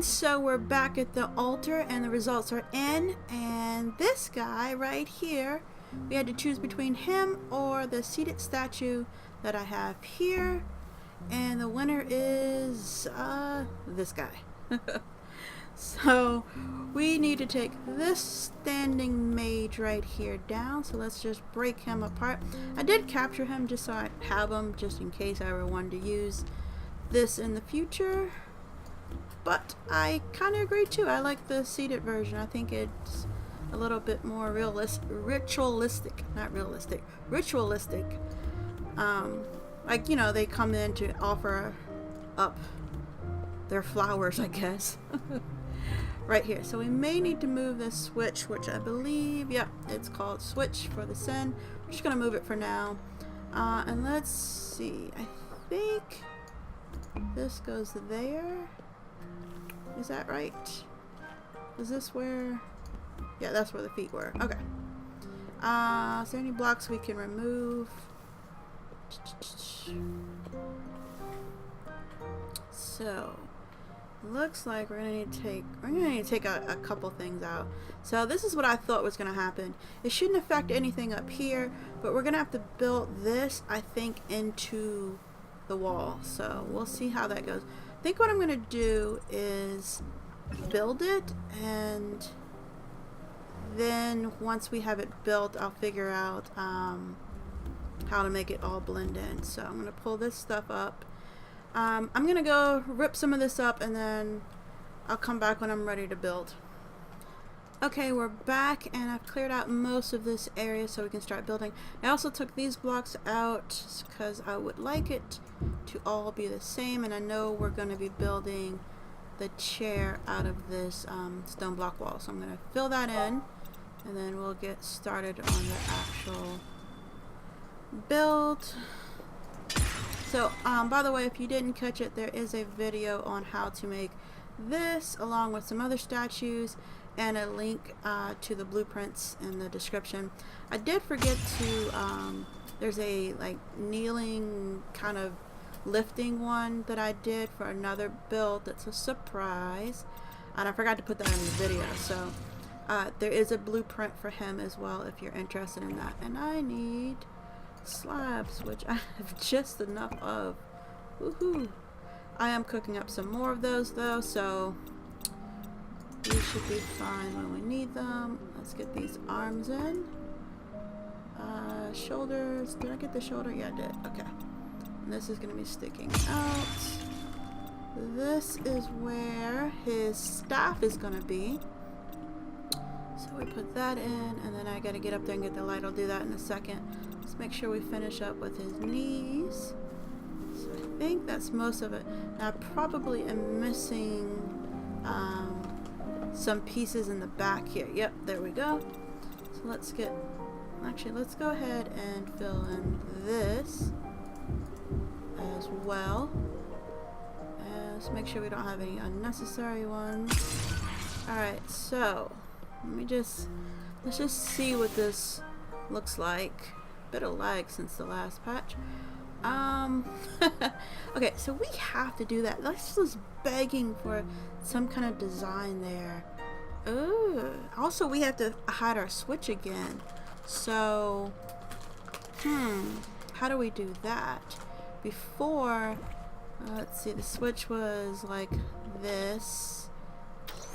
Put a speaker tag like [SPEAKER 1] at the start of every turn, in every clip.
[SPEAKER 1] And so we're back at the altar and the results are in, and this guy right here, we had to choose between him or the seated statue that I have here, and the winner is this guy. So we need to take this standing mage right here down, so let's just break him apart. I did capture him just so I have him just in case I ever wanted to use this in the future. But I kind of agree too. I like the seated version. I think it's a little bit more ritualistic. Like, you know, they come in to offer up their flowers, I guess. Right here. So we may need to move this switch, which I believe, yep, it's called switch for the sin. We're just going to move it for now. And let's see. I think this goes there. Is that right? Is this where? Yeah, that's where the feet were. Okay. Is there any blocks we can remove? So, looks like we're gonna need to take a couple things out. So this is what I thought was gonna happen. It shouldn't affect anything up here, but we're gonna have to build this, I think, into the wall. So we'll see how that goes. I think what I'm gonna do is build it, and then once we have it built, I'll figure out how to make it all blend in. So I'm gonna pull this stuff up. I'm gonna go rip some of this up, and then I'll come back when I'm ready to build. Okay, we're back, and I've cleared out most of this area so we can start building. I also took these blocks out because I would like it to all be the same, and I know we're going to be building the chair out of this stone block wall. So I'm going to fill that in, and then we'll get started on the actual build. So, by the way, if you didn't catch it, there is a video on how to make this along with some other statues, and a link to the blueprints in the description. I did forget to, there's a like kneeling kind of lifting one that I did for another build that's a surprise, and I forgot to put that in the video. So there is a blueprint for him as well if you're interested in that. And I need slabs, which I have just enough of. Woohoo! I am cooking up some more of those though, so we should be fine when we need them. Let's get these arms in. Shoulders. Did I get the shoulder? Yeah, I did. Okay. And this is going to be sticking out. This is where his staff is going to be. So we put that in, and then I got to get up there and get the light. I'll do that in a second. Let's make sure we finish up with his knees. So I think that's most of it. Now I probably am missing some pieces in the back here. Yep, there we go. So let's go ahead and fill in this as well. Let's make sure we don't have any unnecessary ones. Alright, so let's just see what this looks like. Bit of lag since the last patch. Okay, so we have to do that. That's just begging for some kind of design there. Ooh. Also, we have to hide our switch again. So, how do we do that? Before, let's see, the switch was like this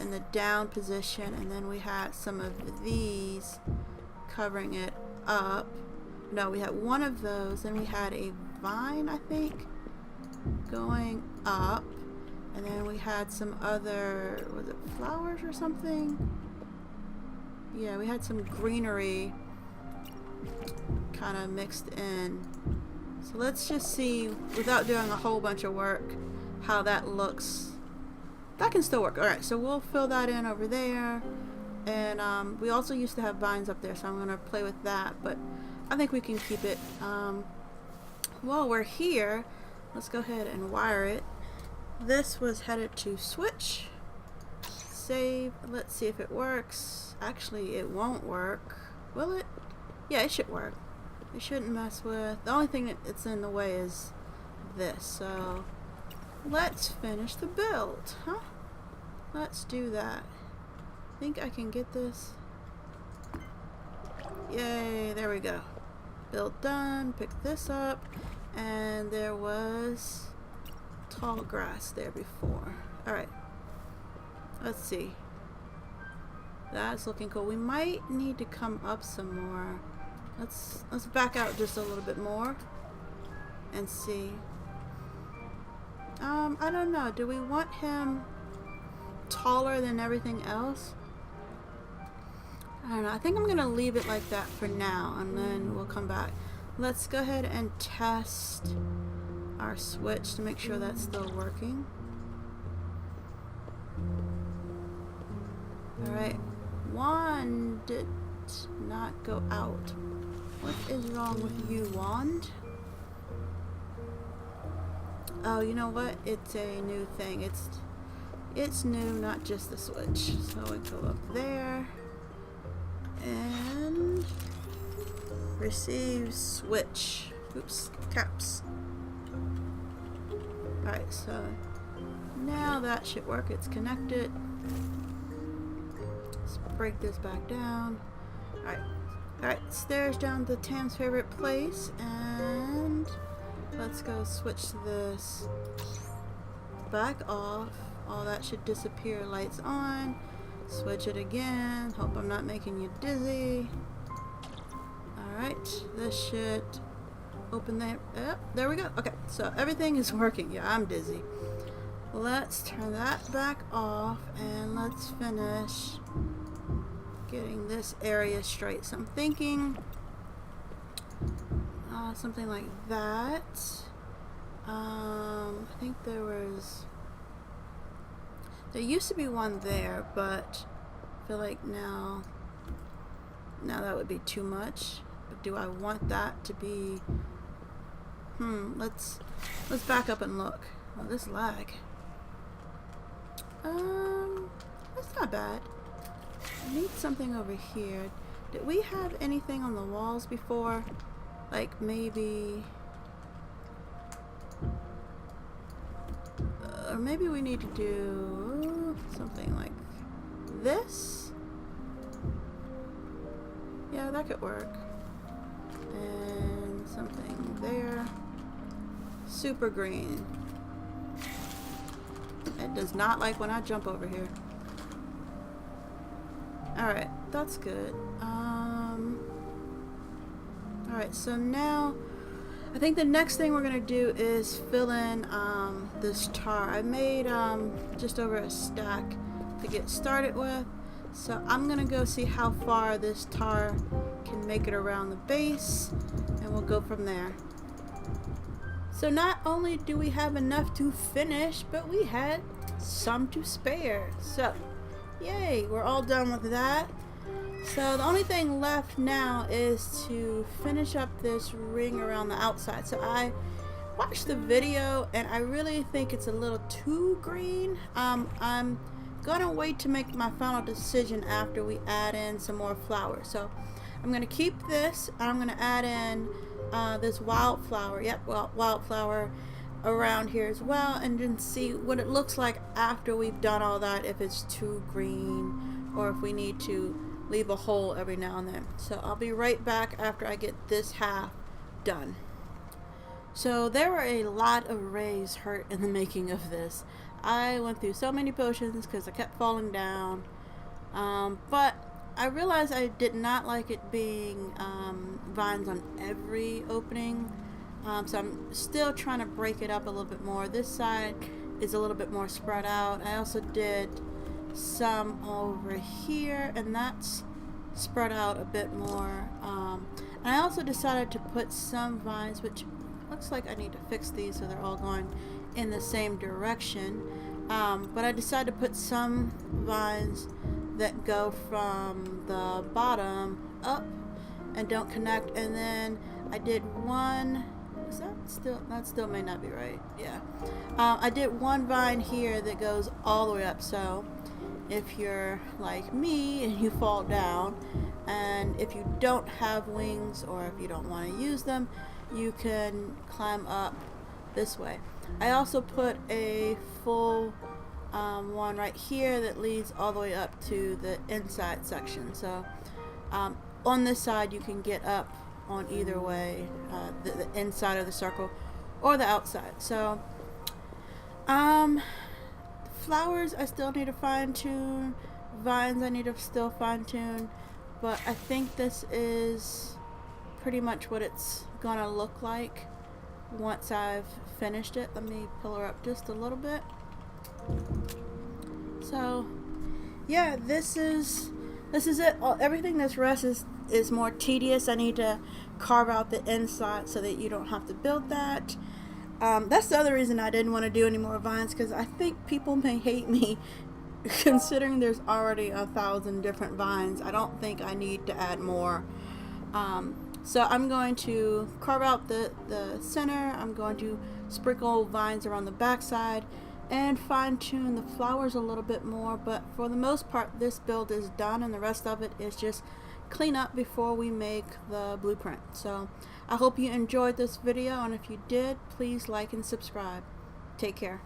[SPEAKER 1] in the down position, and then we had some of these covering it up. No, we had one of those, then we had a vine, I think, going up, and then we had some other, was it flowers or something? Yeah, we had some greenery kind of mixed in. So let's just see, without doing a whole bunch of work, how that looks. That can still work. Alright, so we'll fill that in over there, and we also used to have vines up there, so I'm going to play with that, but I think we can keep it. While we're here, let's go ahead and wire it. This was headed to switch. Save. Let's see if it works. Actually, it won't work. Will it? Yeah, it should work. It shouldn't mess with. The only thing that's in the way is this. So let's finish the build, huh? let's do that. I think I can get this. Yay, there we go. Build done, pick this up, and there was tall grass there before. Alright, let's see. That's looking cool. We might need to come up some more. Let's back out just a little bit more and see. I don't know. Do we want him taller than everything else? I don't know. I think I'm gonna leave it like that for now, and then we'll come back. Let's go ahead and test our switch to make sure that's still working. Alright. Wand did not go out. What is wrong with you, wand? Oh, you know what? It's a new thing. It's new, not just the switch. So we go up there and receive switch. Oops, caps. Alright, so now that should work. It's connected. Let's break this back down. Alright, stairs down to Tam's favorite place, and let's go switch to this. Back off. All that should disappear. Lights on. Switch it again. Hope I'm not making you dizzy. Alright, this should open there. Yep, there we go. Okay, so everything is working. Yeah, I'm dizzy. Let's turn that back off, and let's finish getting this area straight. So I'm thinking something like that. I think there used to be one there, but I feel like now that would be too much. But do I want that to be? Let's back up and look. Oh, this lag. That's not bad. I need something over here. Did we have anything on the walls before? Like maybe... or maybe we need to do something like this? Yeah, that could work. And something there. Super green. It does not like when I jump over here. Alright, that's good. Alright, so now I think the next thing we're gonna do is fill in this tar. I made just over a stack to get started with. So I'm gonna go see how far this tar can make it around the base, and we'll go from there. So not only do we have enough to finish, but we had some to spare. So, yay, we're all done with that. So the only thing left now is to finish up this ring around the outside. So I watched the video, and I really think it's a little too green. I'm gonna wait to make my final decision after we add in some more flowers. So I'm gonna keep this, and I'm gonna add in this wildflower. Yep, wildflower around here as well, and then see what it looks like after we've done all that, if it's too green or if we need to leave a hole every now and then. So I'll be right back after I get this half done. So there were a lot of rays hurt in the making of this. I went through so many potions because I kept falling down, but I realized I did not like it being vines on every opening, so I'm still trying to break it up a little bit more. This side is a little bit more spread out. I also did some over here, and that's spread out a bit more. And I also decided to put some vines, which looks like I need to fix these so they're all going in the same direction. But I decided to put some vines that go from the bottom up and don't connect, and then I did one. Is that still? That still may not be right. Yeah. I did one vine here that goes all the way up. So if you're like me and you fall down, and if you don't have wings or if you don't want to use them, you can climb up this way. I also put a full one right here that leads all the way up to the inside section. So on this side you can get up on either way, the inside of the circle or the outside. So flowers I still need to fine tune, vines I need to still fine tune, but I think this is pretty much what it's gonna look like once I've finished it. Let me pull her up just a little bit. So yeah, this is it. Everything that's rest is more tedious. I need to carve out the inside so that you don't have to build that. That's the other reason I didn't want to do any more vines, because I think people may hate me considering there's already 1,000 different vines. I don't think I need to add more. So I'm going to carve out the center. I'm going to sprinkle vines around the backside and fine-tune the flowers a little bit more, but for the most part this build is done, and the rest of it is just clean up before we make the blueprint. So I hope you enjoyed this video, and if you did, please like and subscribe. Take care.